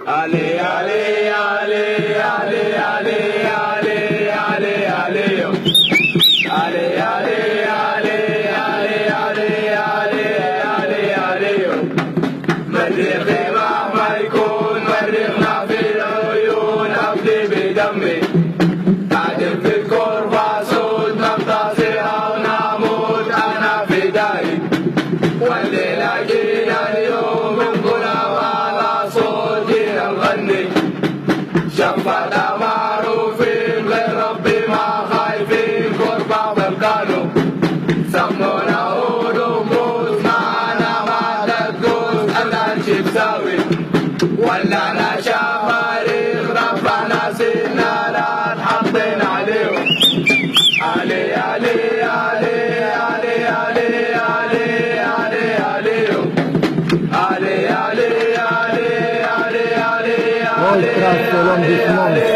علي علي علي علي علي علي علي علي علي علي علي علي علي علي علي مريخي مهما يكون مريخنا في العيون أفدي بدمي قاعدين في الكربة صوت نبتصيها ونموت أنا فدائي والليلة جينا اليوم نقولها على صوت جينا نغني شفنا معروفين غير ربي ما خايفين كربة بالقانون سمونا عود وموز معنا ما تدوس أنا نشي بساوي ولا أنا شفاريخ رفعنا سنة لا تحطين عليهم علي علي علي علي علي علي علي عليهم علي علي علي علي علي علي علي